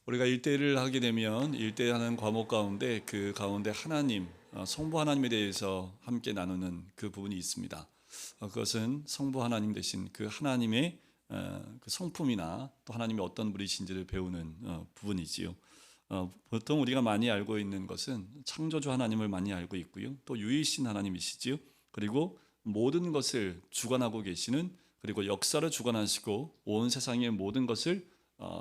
우리가 일대일을 하게 되면 일대하는 과목 가운데 그 가운데 하나님, 성부 하나님에 대해서 함께 나누는 그 부분이 있습니다. 그것은 성부 하나님 대신 그 하나님의 그 성품이나 또 하나님이 어떤 분이신지를 배우는 부분이지요. 보통 우리가 많이 알고 있는 것은 창조주 하나님을 많이 알고 있고요. 또 유일신 하나님이시지요. 그리고 모든 것을 주관하고 계시는, 그리고 역사를 주관하시고 온 세상의 모든 것을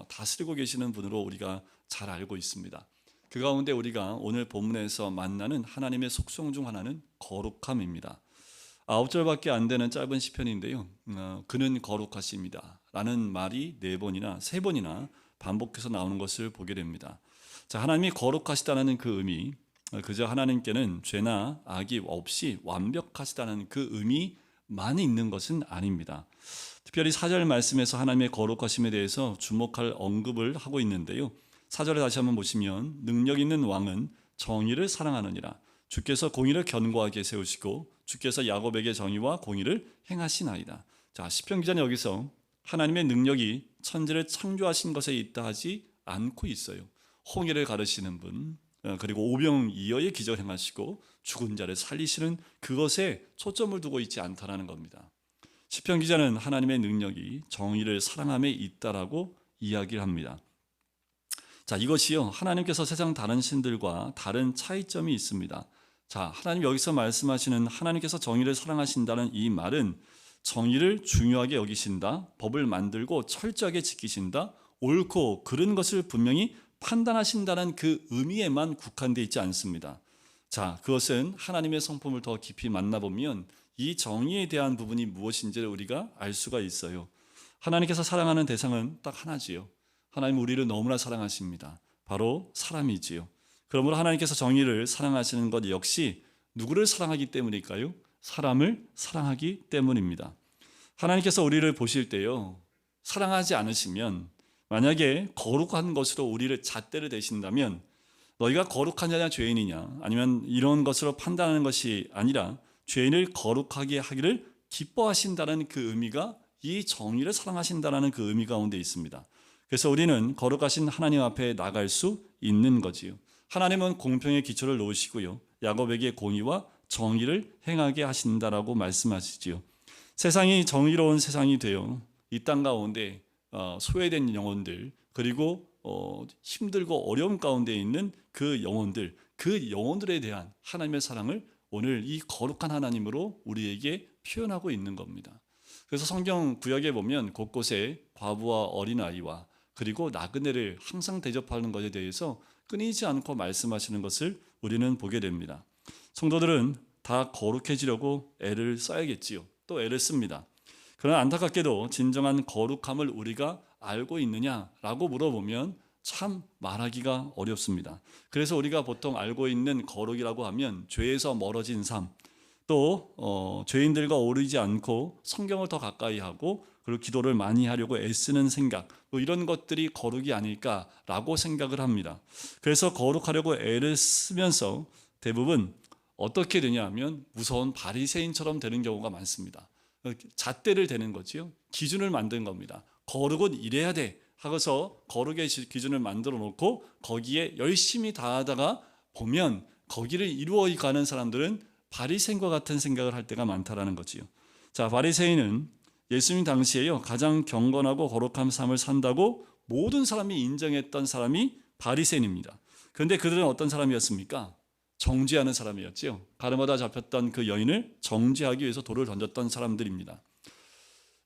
다스리고 계시는 분으로 우리가 잘 알고 있습니다. 그 가운데 우리가 오늘 본문에서 만나는 하나님의 속성 중 하나는 거룩함입니다. 9절밖에 안 되는 짧은 시편인데요. 그는 거룩하십니다 라는 말이 4번이나 3번이나 반복해서 나오는 것을 보게 됩니다. 자, 하나님이 거룩하시다는 그 의미, 그저 하나님께는 죄나 악이 없이 완벽하시다는 그 의미만 있는 것은 아닙니다. 특별히 4절 말씀에서 하나님의 거룩하심에 대해서 주목할 언급을 하고 있는데요. 4절에 다시 한번 보시면 능력 있는 왕은 정의를 사랑하느니라. 주께서 공의를 견고하게 세우시고 주께서 야곱에게 정의와 공의를 행하시나이다. 자, 시편 기자는 여기서 하나님의 능력이 천지를 창조하신 것에 있다 하지 않고 있어요. 홍해를 가르시는 분, 그리고 오병이어의 기적을 행하시고 죽은 자를 살리시는 그것에 초점을 두고 있지 않다라는 겁니다. 시편 기자는 하나님의 능력이 정의를 사랑함에 있다라고 이야기를 합니다. 자, 이것이요, 하나님께서 세상 다른 신들과 다른 차이점이 있습니다. 자, 하나님 여기서 말씀하시는 하나님께서 정의를 사랑하신다는 이 말은 정의를 중요하게 여기신다, 법을 만들고 철저하게 지키신다, 옳고 그른 것을 분명히 판단하신다는 그 의미에만 국한되어 있지 않습니다. 자, 그것은 하나님의 성품을 더 깊이 만나보면 이 정의에 대한 부분이 무엇인지를 우리가 알 수가 있어요. 하나님께서 사랑하는 대상은 딱 하나지요. 하나님 우리를 너무나 사랑하십니다. 바로 사람이지요. 그러므로 하나님께서 정의를 사랑하시는 것 역시 누구를 사랑하기 때문일까요? 사람을 사랑하기 때문입니다. 하나님께서 우리를 보실 때요, 사랑하지 않으시면, 만약에 거룩한 것으로 우리를 잣대를 대신다면 너희가 거룩한 자냐 죄인이냐, 아니면 이런 것으로 판단하는 것이 아니라 죄인을 거룩하게 하기를 기뻐하신다는 그 의미가 이 정의를 사랑하신다는 그 의미 가운데 있습니다. 그래서 우리는 거룩하신 하나님 앞에 나갈 수 있는 거지요. 하나님은 공평의 기초를 놓으시고요, 야곱에게 공의와 정의를 행하게 하신다라고 말씀하시지요. 세상이 정의로운 세상이 되어 이 땅 가운데 소외된 영혼들, 그리고 힘들고 어려움 가운데 있는 그 영혼들에 대한 하나님의 사랑을 오늘 이 거룩한 하나님으로 우리에게 표현하고 있는 겁니다. 그래서 성경 구역에 보면 곳곳에 과부와 어린아이와 그리고 나그네를 항상 대접하는 것에 대해서 끊이지 않고 말씀하시는 것을 우리는 보게 됩니다. 성도들은 다 거룩해지려고 애를 써야겠지요. 또 애를 씁니다. 그러나 안타깝게도 진정한 거룩함을 우리가 알고 있느냐라고 물어보면 참 말하기가 어렵습니다. 그래서 우리가 보통 알고 있는 거룩이라고 하면 죄에서 멀어진 삶, 또 죄인들과 어울리지 않고 성경을 더 가까이 하고 그리고 기도를 많이 하려고 애쓰는 생각, 뭐 이런 것들이 거룩이 아닐까라고 생각을 합니다. 그래서 거룩하려고 애를 쓰면서 대부분 어떻게 되냐 하면 무서운 바리새인처럼 되는 경우가 많습니다. 잣대를 대는 거지요. 기준을 만든 겁니다. 거룩은 이래야 돼 하고서 거룩의 기준을 만들어 놓고 거기에 열심히 다하다가 보면 거기를 이루어가는 사람들은 바리새인과 같은 생각을 할 때가 많다라는 거지요. 자, 바리새인은 예수님 당시에요, 가장 경건하고 거룩한 삶을 산다고 모든 사람이 인정했던 사람이 바리새인입니다. 그런데 그들은 어떤 사람이었습니까? 정죄하는 사람이었지요. 가늠하다 잡혔던 그 여인을 정죄하기 위해서 돌을 던졌던 사람들입니다.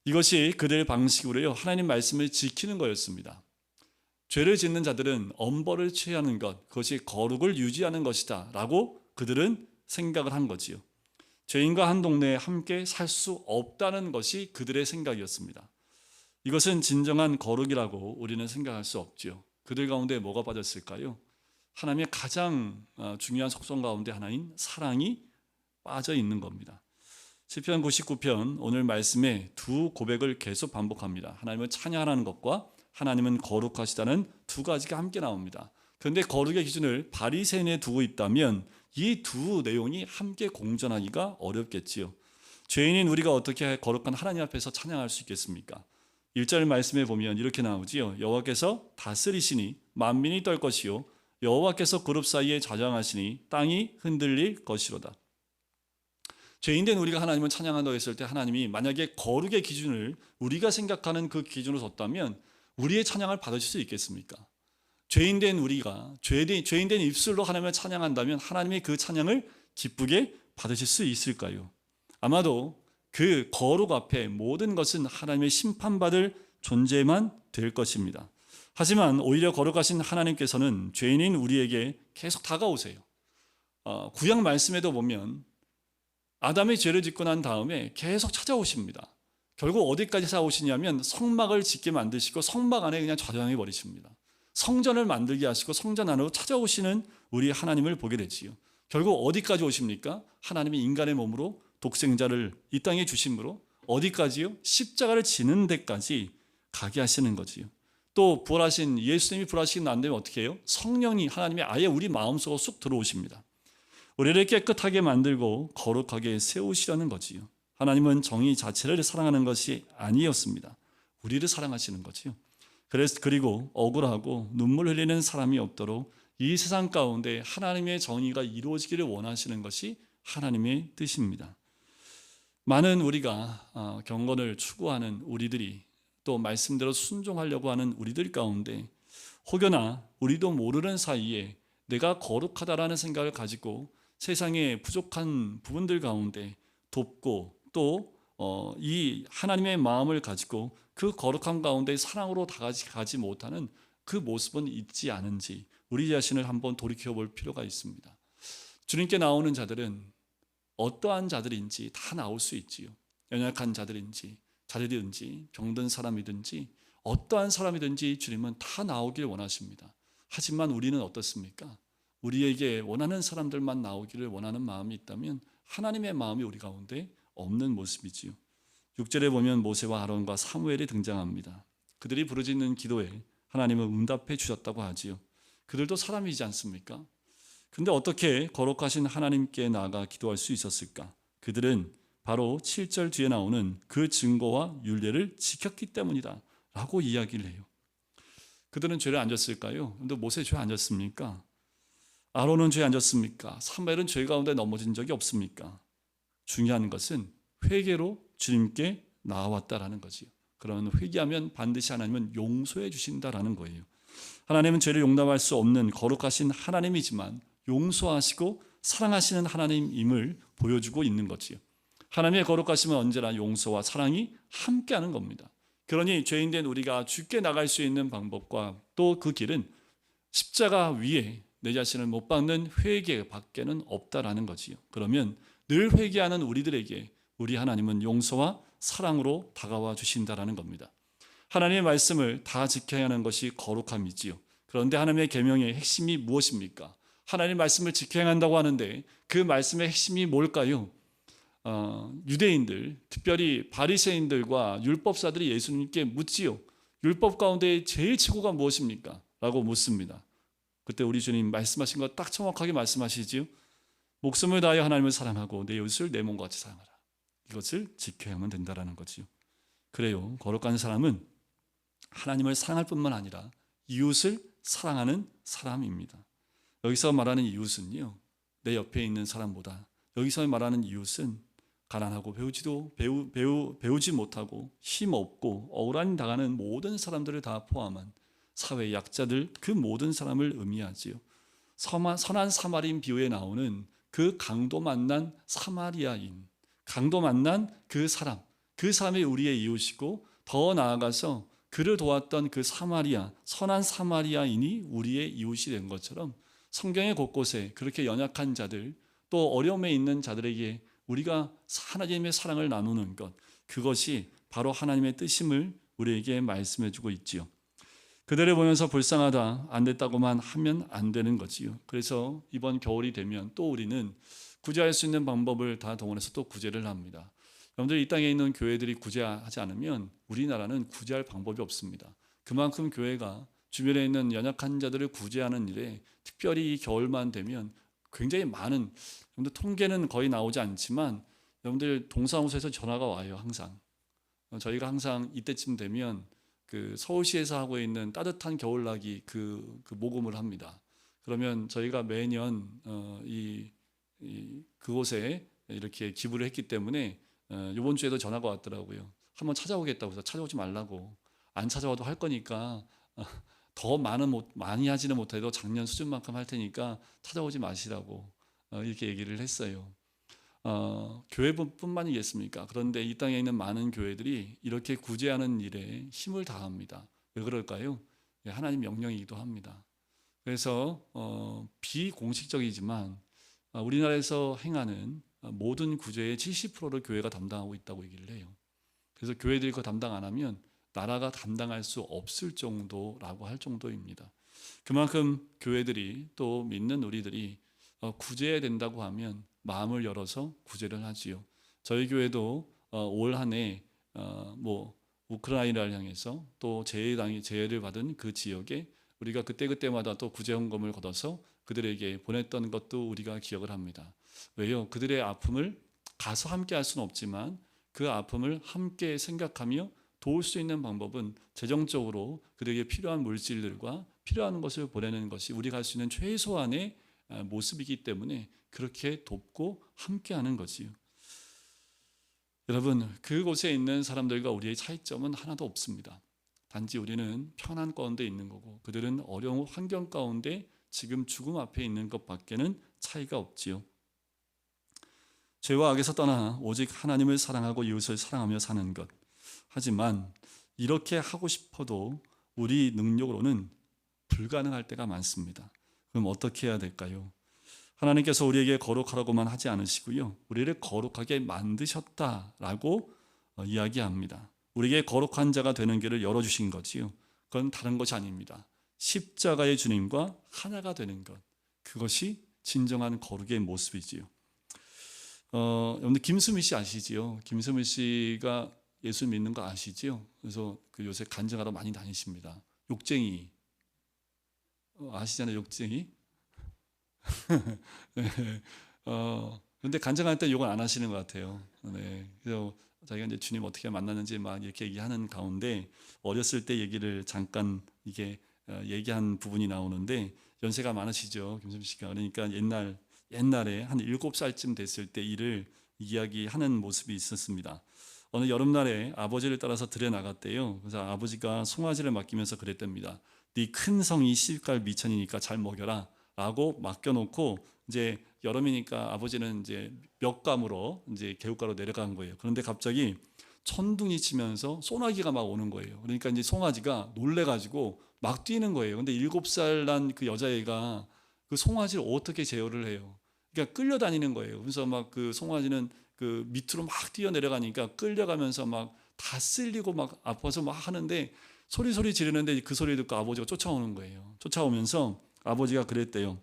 이것이 그들의 방식으로요, 하나님 말씀을 지키는 거였습니다. 죄를 짓는 자들은 엄벌을 취하는 것, 그것이 거룩을 유지하는 것이다 라고 그들은 생각을 한 거지요. 죄인과 한 동네에 함께 살 수 없다는 것이 그들의 생각이었습니다. 이것은 진정한 거룩이라고 우리는 생각할 수 없지요. 그들 가운데 뭐가 빠졌을까요? 하나님의 가장 중요한 속성 가운데 하나인 사랑이 빠져 있는 겁니다. 시편 99편 오늘 말씀에 두 고백을 계속 반복합니다. 하나님을 찬양하는 것과 하나님은 거룩하시다는 두 가지가 함께 나옵니다. 그런데 거룩의 기준을 바리새인에 두고 있다면 이 두 내용이 함께 공존하기가 어렵겠지요. 죄인인 우리가 어떻게 거룩한 하나님 앞에서 찬양할 수 있겠습니까? 1절 말씀에 보면 이렇게 나오지요. 여호와께서 다스리시니 만민이 떨 것이요 여호와께서 그룹 사이에 좌정하시니 땅이 흔들릴 것이로다. 죄인된 우리가 하나님을 찬양한다고 했을 때 하나님이 만약에 거룩의 기준을 우리가 생각하는 그 기준으로 뒀다면 우리의 찬양을 받으실 수 있겠습니까? 죄인된 우리가 죄인된 입술로 하나님을 찬양한다면 하나님의 그 찬양을 기쁘게 받으실 수 있을까요? 아마도 그 거룩 앞에 모든 것은 하나님의 심판받을 존재만 될 것입니다. 하지만 오히려 거룩하신 하나님께서는 죄인인 우리에게 계속 다가오세요. 구약 말씀에도 보면 아담이 죄를 짓고 난 다음에 계속 찾아오십니다. 결국 어디까지 찾아오시냐면 성막을 짓게 만드시고 성막 안에 그냥 좌정해 버리십니다. 성전을 만들게 하시고 성전 안으로 찾아오시는 우리 하나님을 보게 되지요. 결국 어디까지 오십니까? 하나님이 인간의 몸으로 독생자를 이 땅에 주심으로 어디까지요? 십자가를 지는 데까지 가게 하시는 거지요. 또 부활하신 예수님이 부활하시고 난 다음에 어떻게 해요? 성령이 하나님이 아예 우리 마음속으로 쑥 들어오십니다. 우리를 깨끗하게 만들고 거룩하게 세우시려는 거지요. 하나님은 정의 자체를 사랑하는 것이 아니었습니다. 우리를 사랑하시는 거지요. 그리고 억울하고 눈물 흘리는 사람이 없도록 이 세상 가운데 하나님의 정의가 이루어지기를 원하시는 것이 하나님의 뜻입니다. 많은 우리가 경건을 추구하는 우리들이 또 말씀대로 순종하려고 하는 우리들 가운데 혹여나 우리도 모르는 사이에 내가 거룩하다라는 생각을 가지고 세상의 부족한 부분들 가운데 돕고 또 이 하나님의 마음을 가지고 그 거룩함 가운데 사랑으로 가지 못하는 그 모습은 있지 않은지 우리 자신을 한번 돌이켜 볼 필요가 있습니다. 주님께 나오는 자들은 어떠한 자들인지 다 나올 수 있지요. 연약한 자들인지 병든 사람이든지 어떠한 사람이든지 주님은 다 나오길 원하십니다. 하지만 우리는 어떻습니까? 우리에게 원하는 사람들만 나오기를 원하는 마음이 있다면 하나님의 마음이 우리 가운데 없는 모습이지요. 6절에 보면 모세와 아론과 사무엘이 등장합니다. 그들이 부르짖는 기도에 하나님은 응답해 주셨다고 하지요. 그들도 사람이지 않습니까? 근데 어떻게 거룩하신 하나님께 나아가 기도할 수 있었을까? 그들은 바로 7절 뒤에 나오는 그 증거와 율례를 지켰기 때문이다 라고 이야기를 해요. 그들은 죄를 안 졌을까요? 근데 모세 죄 안 졌습니까? 아론은 죄 안 졌습니까? 사무엘은 죄 가운데 넘어진 적이 없습니까? 중요한 것은 회개로 주님께 나아왔다라는 거지요. 그런 회개하면 반드시 하나님은 용서해 주신다라는 거예요. 하나님은 죄를 용납할 수 없는 거룩하신 하나님이지만 용서하시고 사랑하시는 하나님임을 보여주고 있는 거지요. 하나님의 거룩하심은 언제나 용서와 사랑이 함께하는 겁니다. 그러니 죄인된 우리가 주께 나갈 수 있는 방법과 또 그 길은 십자가 위에 내 자신을 못 박는 회개밖에는 없다라는 거지요. 그러면 늘 회개하는 우리들에게 우리 하나님은 용서와 사랑으로 다가와 주신다라는 겁니다. 하나님의 말씀을 다 지켜야 하는 것이 거룩함이지요. 그런데 하나님의 계명의 핵심이 무엇입니까? 하나님의 말씀을 지켜야 한다고 하는데 그 말씀의 핵심이 뭘까요? 유대인들, 특별히 바리새인들과 율법사들이 예수님께 묻지요. 율법 가운데 제일 최고가 무엇입니까? 라고 묻습니다. 그때 우리 주님 말씀하신 거 딱 정확하게 말씀하시지요. 목숨을 다하여 하나님을 사랑하고 내 이웃을 내 몸과 같이 사랑하라. 이것을 지켜야만 된다라는 거지요. 그래요. 거룩한 사람은 하나님을 사랑할 뿐만 아니라 이웃을 사랑하는 사람입니다. 여기서 말하는 이웃은요, 내 옆에 있는 사람보다 여기서 말하는 이웃은 가난하고 배우지 못하고 힘없고 억울함 당하는 모든 사람들을 다 포함한 사회 약자들 그 모든 사람을 의미하지요. 선한 사마리인 비유에 나오는 그 강도 만난 사마리아인, 강도 만난 그 사람이 우리의 이웃이고 더 나아가서 그를 도왔던 그 선한 사마리아인이 우리의 이웃이 된 것처럼 성경의 곳곳에 그렇게 연약한 자들 또 어려움에 있는 자들에게 우리가 하나님의 사랑을 나누는 것, 그것이 바로 하나님의 뜻임을 우리에게 말씀해 주고 있지요. 그들을 보면서 불쌍하다, 안 됐다고만 하면 안 되는 거지요. 그래서 이번 겨울이 되면 또 우리는 구제할 수 있는 방법을 다 동원해서 또 구제를 합니다. 여러분들 이 땅에 있는 교회들이 구제하지 않으면 우리나라는 구제할 방법이 없습니다. 그만큼 교회가 주변에 있는 연약한 자들을 구제하는 일에 특별히 이 겨울만 되면 굉장히 많은, 여러분들 통계는 거의 나오지 않지만 여러분들 동사무소에서 전화가 와요. 항상 저희가 항상 이때쯤 되면 그 서울시에서 하고 있는 따뜻한 겨울나기 그 모금을 합니다. 그러면 저희가 매년 그곳에 이렇게 기부를 했기 때문에 이번 주에도 전화가 왔더라고요. 한번 찾아오겠다고 해서 찾아오지 말라고. 안 찾아와도 할 거니까 더 많이 하지는 못해도 작년 수준만큼 할 테니까 찾아오지 마시라고 이렇게 얘기를 했어요. 교회뿐만이겠습니까? 그런데 이 땅에 있는 많은 교회들이 이렇게 구제하는 일에 힘을 다합니다. 왜 그럴까요? 하나님 명령이기도 합니다. 그래서 비공식적이지만 우리나라에서 행하는 모든 구제의 70%를 교회가 담당하고 있다고 얘기를 해요. 그래서 교회들이 그거 담당 안 하면 나라가 감당할 수 없을 정도라고 할 정도입니다. 그만큼 교회들이 또 믿는 우리들이 구제해야 된다고 하면 마음을 열어서 구제를 하지요. 저희 교회도 올 한 해 우크라이나를 향해서 또 재해를 받은 그 지역에 우리가 그때마다 또 구제헌금을 걷어서 그들에게 보냈던 것도 우리가 기억을 합니다. 왜요? 그들의 아픔을 가서 함께 할 수는 없지만 그 아픔을 함께 생각하며 도울 수 있는 방법은 재정적으로 그들에게 필요한 물질들과 필요한 것을 보내는 것이 우리가 할 수 있는 최소한의 모습이기 때문에 그렇게 돕고 함께하는 거지요. 여러분, 그곳에 있는 사람들과 우리의 차이점은 하나도 없습니다. 단지 우리는 편한 가운데 있는 거고 그들은 어려운 환경 가운데 지금 죽음 앞에 있는 것밖에는 차이가 없지요. 죄와 악에서 떠나 오직 하나님을 사랑하고 이웃을 사랑하며 사는 것. 하지만 이렇게 하고 싶어도 우리 능력으로는 불가능할 때가 많습니다. 그럼 어떻게 해야 될까요? 하나님께서 우리에게 거룩하라고만 하지 않으시고요, 우리를 거룩하게 만드셨다라고 이야기합니다. 우리에게 거룩한 자가 되는 길을 열어주신 거지요. 그건 다른 것이 아닙니다. 십자가의 주님과 하나가 되는 것, 그것이 진정한 거룩의 모습이지요. 여러분들 김수미 씨 아시지요? 김수미 씨가 예수 믿는 거 아시지요? 그래서 그 요새 간증하러 많이 다니십니다. 욕쟁이 아시잖아요, 욕쟁이. 네. 근데 간증할 때 욕은 안 하시는 것 같아요. 네. 그래서 자기가 이제 주님 어떻게 만났는지 막 이렇게 얘기하는 가운데 어렸을 때 얘기를 잠깐 이게 얘기한 부분이 나오는데 연세가 많으시죠, 김수미 씨가. 그러니까 옛날에 한 7살쯤 됐을 때 일을 이야기하는 모습이 있었습니다. 어느 여름날에 아버지를 따라서 들에 나갔대요. 그래서 아버지가 송아지를 맡기면서 그랬답니다. 네 큰 성이 시집갈 미천이니까 잘 먹여라 라고 맡겨놓고 이제 여름이니까 아버지는 이제 멱감으로 이제 개울가로 내려간 거예요. 그런데 갑자기 천둥이 치면서 소나기가 막 오는 거예요. 그러니까 이제 송아지가 놀래가지고 막 뛰는 거예요. 근데 7살 난 그 여자애가 그 송아지를 어떻게 제어를 해요? 그러니까 끌려다니는 거예요. 그래서 막 그 송아지는 그 밑으로 막 뛰어 내려가니까 끌려가면서 막 다 쓸리고 막 아파서 막 하는데 소리 지르는데 그 소리 듣고 아버지가 쫓아오는 거예요. 쫓아오면서 아버지가 그랬대요.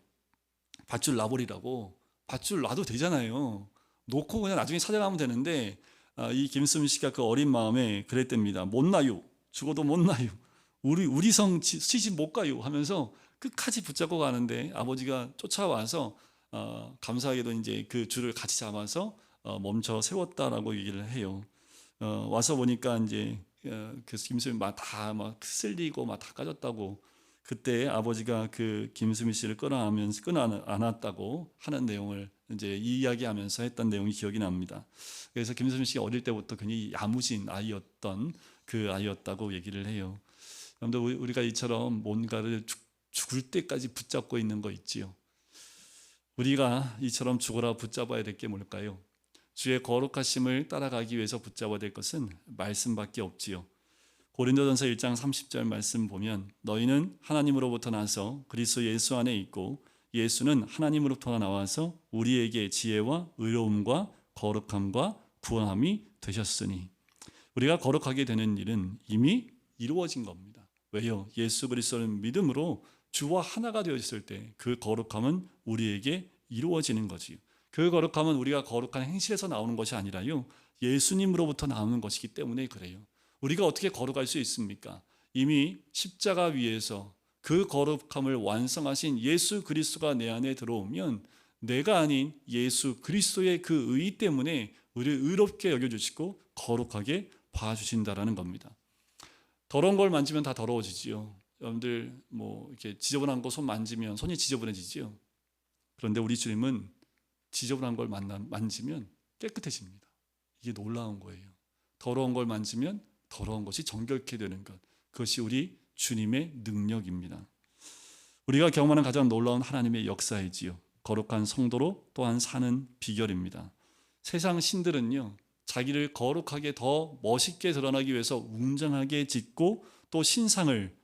밧줄 놔버리라고. 밧줄 놔도 되잖아요. 놓고 그냥 나중에 찾아가면 되는데 이 김수미 씨가 그 어린 마음에 그랬답니다. 못 놔요. 죽어도 못 놔요. 우리 성 시집 못 가요 하면서 끝까지 붙잡고 가는데 아버지가 쫓아와서 감사하게도 이제 그 줄을 같이 잡아서 멈춰 세웠다라고 얘기를 해요. 와서 보니까 이제 그 김수미 막 쓸리고 막 다 까졌다고. 그때 아버지가 그 김수미 씨를 끊어 안았다고 하는 내용을 이제 이야기하면서 했던 내용이 기억이 납니다. 그래서 김수미 씨가 어릴 때부터 굉장히 야무진 아이였던 그 아이였다고 얘기를 해요. 여러분들 우리가 이처럼 뭔가를 죽을 때까지 붙잡고 있는 거 있지요. 우리가 이처럼 죽어라 붙잡아야 될 게 뭘까요? 주의 거룩하심을 따라가기 위해서 붙잡아야 될 것은 말씀밖에 없지요. 고린도전서 1장 30절 말씀 보면 너희는 하나님으로부터 나서 그리스도 예수 안에 있고 예수는 하나님으로부터 나와서 우리에게 지혜와 의로움과 거룩함과 구원함이 되셨으니, 우리가 거룩하게 되는 일은 이미 이루어진 겁니다. 왜요? 예수 그리스도를 믿음으로 주와 하나가 되었을 때 그 거룩함은 우리에게 이루어지는 거지요. 그 거룩함은 우리가 거룩한 행실에서 나오는 것이 아니라요, 예수님으로부터 나오는 것이기 때문에 그래요. 우리가 어떻게 거룩할 수 있습니까? 이미 십자가 위에서 그 거룩함을 완성하신 예수 그리스도가 내 안에 들어오면 내가 아닌 예수 그리스도의 그 의 때문에 우리를 의롭게 여겨주시고 거룩하게 봐주신다라는 겁니다. 더러운 걸 만지면 다 더러워지지요. 여러분들 뭐 이렇게 지저분한 거 손 만지면 손이 지저분해지지요. 그런데 우리 주님은 지저분한 걸 만지면 깨끗해집니다. 이게 놀라운 거예요. 더러운 걸 만지면 더러운 것이 정결케 되는 것, 그것이 우리 주님의 능력입니다. 우리가 경험하는 가장 놀라운 하나님의 역사이지요. 거룩한 성도로 또한 사는 비결입니다. 세상 신들은요, 자기를 거룩하게 더 멋있게 드러나기 위해서 웅장하게 짓고 또 신상을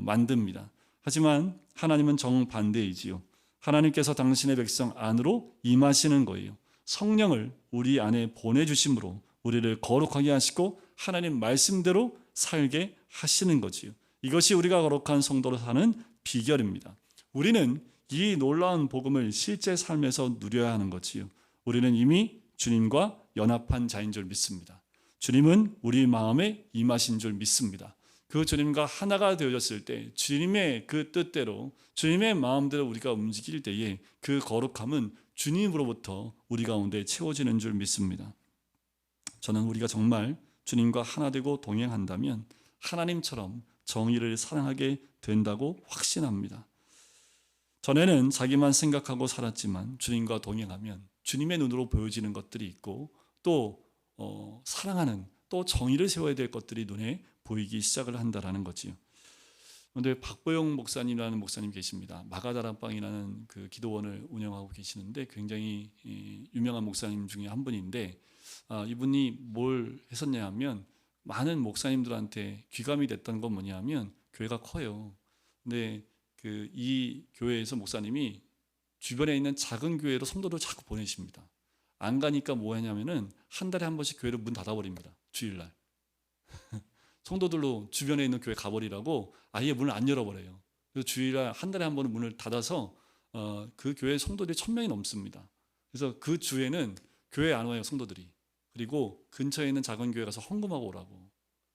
만듭니다. 하지만 하나님은 정반대이지요. 하나님께서 당신의 백성 안으로 임하시는 거예요. 성령을 우리 안에 보내주심으로 우리를 거룩하게 하시고 하나님 말씀대로 살게 하시는 거지요. 이것이 우리가 거룩한 성도로 사는 비결입니다. 우리는 이 놀라운 복음을 실제 삶에서 누려야 하는 거지요. 우리는 이미 주님과 연합한 자인 줄 믿습니다. 주님은 우리 마음에 임하신 줄 믿습니다. 그 주님과 하나가 되어졌을 때 주님의 그 뜻대로 주님의 마음대로 우리가 움직일 때에 그 거룩함은 주님으로부터 우리 가운데 채워지는 줄 믿습니다. 저는 우리가 정말 주님과 하나 되고 동행한다면 하나님처럼 정의를 사랑하게 된다고 확신합니다. 전에는 자기만 생각하고 살았지만 주님과 동행하면 주님의 눈으로 보여지는 것들이 있고 또 사랑하는 또 정의를 세워야 될 것들이 눈에 보이기 시작을 한다라는 거지요. 그런데 박보영 목사님이라는 목사님 계십니다. 마가다락방이라는 그 기도원을 운영하고 계시는데 굉장히 유명한 목사님 중에 한 분인데 이분이 뭘 했었냐 하면 많은 목사님들한테 귀감이 됐던 건 뭐냐면 교회가 커요. 근데 이 교회에서 목사님이 주변에 있는 작은 교회로 성도를 자꾸 보내십니다. 안 가니까 뭐 하냐면은 한 달에 한 번씩 교회를 문 닫아버립니다. 주일날. 성도들로 주변에 있는 교회 가버리라고 아예 문을 안 열어버려요. 그래서 주일날 한 달에 한 번은 문을 닫아서 그 교회 성도들이 1000명이 넘습니다. 그래서 그 주에는 교회 안 와요, 성도들이. 그리고 근처에 있는 작은 교회 가서 헌금하고 오라고.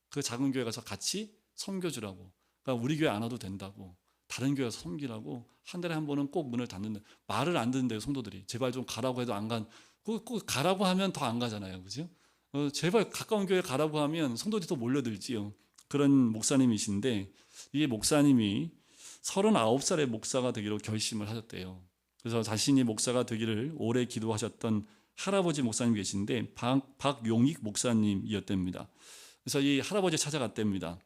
그 작은 교회 가서 같이 섬겨주라고. 그러니까 우리 교회 안 와도 된다고. 다른 교회 가서 섬기라고 한 달에 한 번은 꼭 문을 닫는다. 말을 안 듣는데요, 성도들이. 제발 좀 가라고 해도 안 간. 꼭 가라고 하면 더 안 가잖아요, 그죠? 제발 가까운 교회 가라고 하면 성도들이 더 몰려들지요. 그런 목사님이신데 이 목사님이 39살의 목사가 되기로 결심을 하셨대요. 그래서 자신이 목사가 되기를 오래 기도하셨던 할아버지 목사님 계신데 박용익 목사님이었답니다. 그래서 이 할아버지 찾아갔답니다.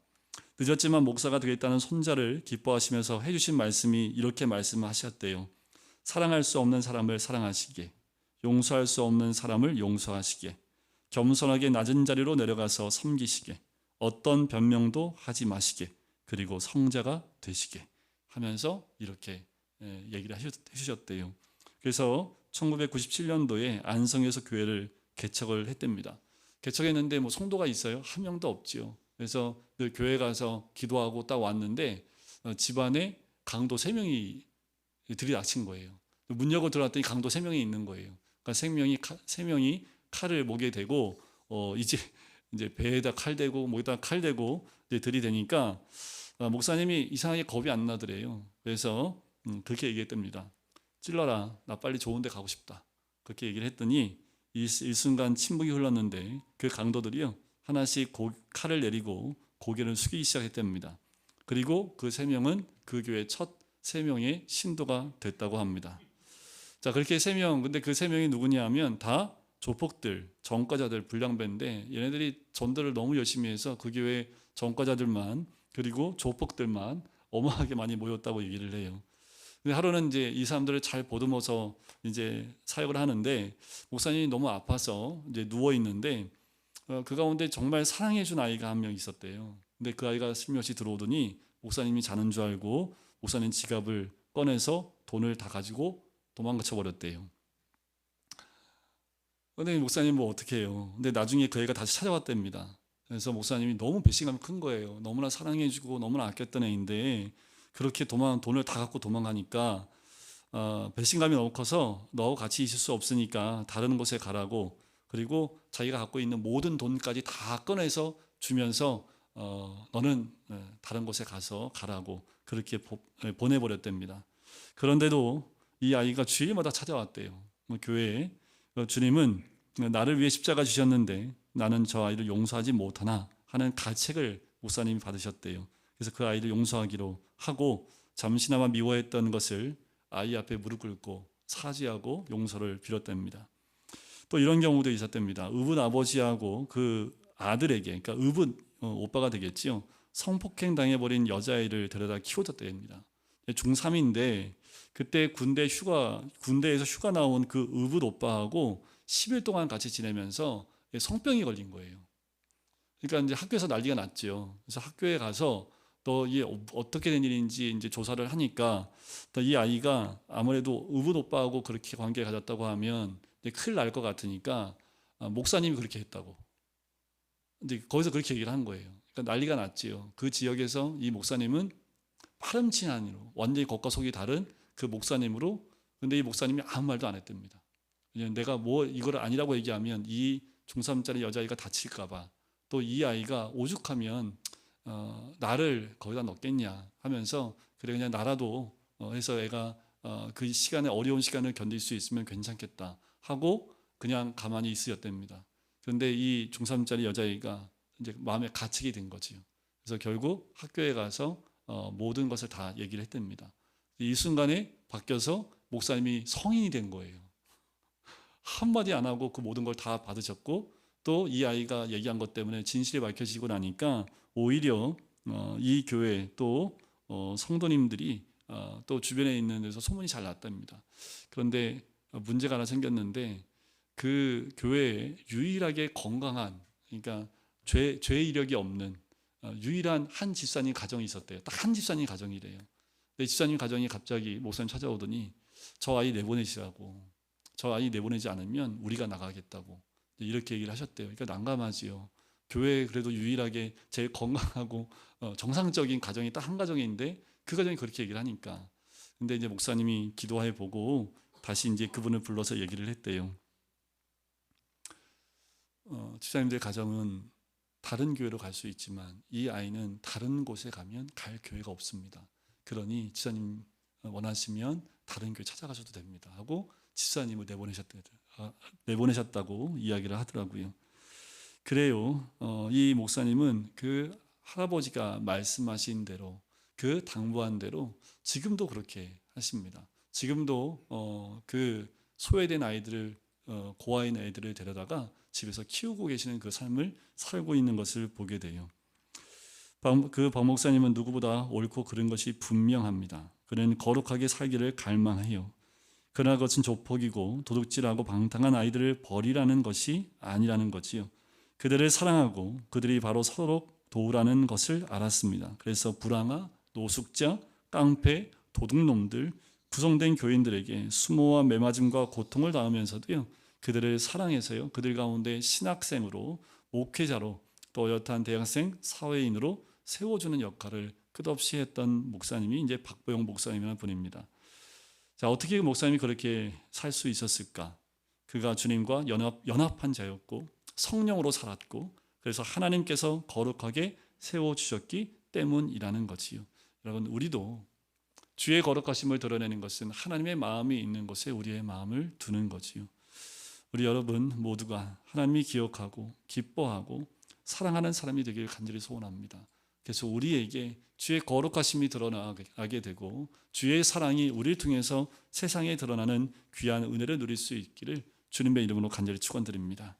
늦었지만 목사가 되겠다는 손자를 기뻐하시면서 해주신 말씀이 이렇게 말씀하셨대요. 사랑할 수 없는 사람을 사랑하시게, 용서할 수 없는 사람을 용서하시게, 겸손하게 낮은 자리로 내려가서 섬기시게, 어떤 변명도 하지 마시게, 그리고 성자가 되시게 하면서 이렇게 얘기를 해주셨대요. 그래서 1997년도에 안성에서 교회를 개척을 했답니다. 개척했는데 뭐 성도가 있어요? 한 명도 없지요. 그래서 그 교회 가서 기도하고 딱 왔는데 집안에 강도 3명이 들이닥친 거예요. 문 열고 들어왔더니 강도 3명이 있는 거예요. 그러니까 3명이 칼을 목에 대고 이제 배에다 칼 대고 목에다 칼 대고 이제 들이대니까 목사님이 이상하게 겁이 안 나더래요. 그래서 그렇게 얘기했답니다. 찔러라, 나 빨리 좋은 데 가고 싶다. 그렇게 얘기를 했더니 일순간 침묵이 흘렀는데 그 강도들이요 하나씩 칼을 내리고 고개를 숙이기 시작했답니다. 그리고 그 3명은 그 교회 첫 3명의 신도가 됐다고 합니다. 자, 그렇게 3명, 근데 그 3명이 누구냐 하면 다 조폭들, 전과자들, 불량배인데 얘네들이 전도를 너무 열심히 해서 그 교회 전과자들만 그리고 조폭들만 어마하게 많이 모였다고 얘기를 해요. 근데 하루는 이제 이 사람들을 잘 보듬어서 이제 사역을 하는데 목사님이 너무 아파서 이제 누워 있는데 그 가운데 정말 사랑해준 아이가 한 명 있었대요. 근데 그 아이가 슬며시 들어오더니 목사님이 자는 줄 알고 목사님 지갑을 꺼내서 돈을 다 가지고 도망쳐 버렸대요. 근데 목사님 뭐 어떻게 해요? 근데 나중에 그 애가 다시 찾아왔답니다. 그래서 목사님이 너무 배신감이 큰 거예요. 너무나 사랑해주고 너무나 아꼈던 애인데 그렇게 돈을 다 갖고 도망가니까 배신감이 너무 커서 너하고 같이 있을 수 없으니까 다른 곳에 가라고, 그리고 자기가 갖고 있는 모든 돈까지 다 꺼내서 주면서 너는 다른 곳에 가서 가라고 그렇게 보내버렸답니다. 그런데도 이 아이가 주일마다 찾아왔대요. 교회에. 주님은 나를 위해 십자가 주셨는데 나는 저 아이를 용서하지 못하나 하는 가책을 목사님이 받으셨대요. 그래서 그 아이를 용서하기로 하고 잠시나마 미워했던 것을 아이 앞에 무릎 꿇고 사죄하고 용서를 빌었답니다. 또 이런 경우도 있었답니다. 의붓 아버지하고 그 아들에게, 그러니까 의붓 오빠가 되겠지요, 성폭행 당해버린 여자아이를 데려다 키워줬답니다. 중3인데 그때 군대에서 휴가 나온 그 의붓 오빠하고 10일 동안 같이 지내면서 성병이 걸린 거예요. 그러니까 이제 학교에서 난리가 났죠. 그래서 학교에 가서 또 이게 어떻게 된 일인지 이제 조사를 하니까 또 이 아이가 아무래도 의붓 오빠하고 그렇게 관계를 가졌다고 하면 큰일 날 것 같으니까 목사님이 그렇게 했다고. 이제 거기서 그렇게 얘기를 한 거예요. 그러니까 난리가 났지요. 그 지역에서 이 목사님은 파렴치한 아니로 완전히 겉과 속이 다른 그 목사님으로, 근데 이 목사님이 아무 말도 안 했답니다. 내가 뭐 이걸 아니라고 얘기하면 이 중3짜리 여자아이가 다칠까봐, 또 이 아이가 오죽하면 나를 거기다 넣겠냐 하면서 그래 그냥 나라도 해서 애가 그 시간에 어려운 시간을 견딜 수 있으면 괜찮겠다 하고 그냥 가만히 있으셨답니다. 그런데 이 중3짜리 여자아이가 이제 마음에 갇히게 된 거지요. 그래서 결국 학교에 가서 모든 것을 다 얘기를 했답니다. 이 순간에 바뀌어서 목사님이 성인이 된 거예요. 한마디 안 하고 그 모든 걸 다 받으셨고, 또 이 아이가 얘기한 것 때문에 진실이 밝혀지고 나니까 오히려 이 교회 또 성도님들이 또 주변에 있는 데서 소문이 잘 났답니다. 그런데 문제가 하나 생겼는데, 그 교회에 유일하게 건강한, 그러니까 죄 이력이 없는 유일한 한 집사님 가정이 있었대요. 딱 한 집사님 가정이래요. 근데 집사님 가정이 갑자기 목사님 찾아오더니 저 아이 내보내시라고, 저 아이 내보내지 않으면 우리가 나가겠다고 이렇게 얘기를 하셨대요. 그러니까 난감하지요. 교회에 그래도 유일하게 제일 건강하고 정상적인 가정이 딱 한 가정인데 그 가정이 그렇게 얘기를 하니까. 근데 이제 목사님이 기도해 보고 다시 이제 그분을 불러서 얘기를 했대요. 집사님들 가정은 다른 교회로 갈 수 있지만 이 아이는 다른 곳에 가면 갈 교회가 없습니다. 그러니 집사님 원하시면 다른 교회 찾아가셔도 됩니다 하고 집사님을 내보내셨다고 이야기를 하더라고요. 그래요. 이 목사님은 그 할아버지가 말씀하신 대로, 그 당부한 대로 지금도 그렇게 하십니다. 지금도 그 소외된 아이들을, 고아인 아이들을 데려다가 집에서 키우고 계시는 그 삶을 살고 있는 것을 보게 돼요. 그 박 목사님은 누구보다 옳고 그른 것이 분명합니다. 그는 거룩하게 살기를 갈망해요. 그러나 그것은 조폭이고 도둑질하고 방탕한 아이들을 버리라는 것이 아니라는 거지요. 그들을 사랑하고 그들이 바로 서로 도우라는 것을 알았습니다. 그래서 불황아, 노숙자, 깡패, 도둑놈들, 구성된 교인들에게 수모와 매맞음과 고통을 당하면서도요, 그들을 사랑해서요, 그들 가운데 신학생으로, 목회자로, 또 어엿한 대학생, 사회인으로 세워주는 역할을 끝없이 했던 목사님이 이제 박보영 목사님이라는 분입니다. 자, 어떻게 목사님이 그렇게 살 수 있었을까? 그가 주님과 연합한 자였고 성령으로 살았고, 그래서 하나님께서 거룩하게 세워주셨기 때문이라는 거지요. 여러분, 우리도 주의 거룩하심을 드러내는 것은 하나님의 마음이 있는 곳에 우리의 마음을 두는 거지요. 우리 여러분 모두가 하나님이 기억하고 기뻐하고 사랑하는 사람이 되길 간절히 소원합니다. 그래서 우리에게 주의 거룩하심이 드러나게 되고 주의 사랑이 우리를 통해서 세상에 드러나는 귀한 은혜를 누릴 수 있기를 주님의 이름으로 간절히 축원드립니다.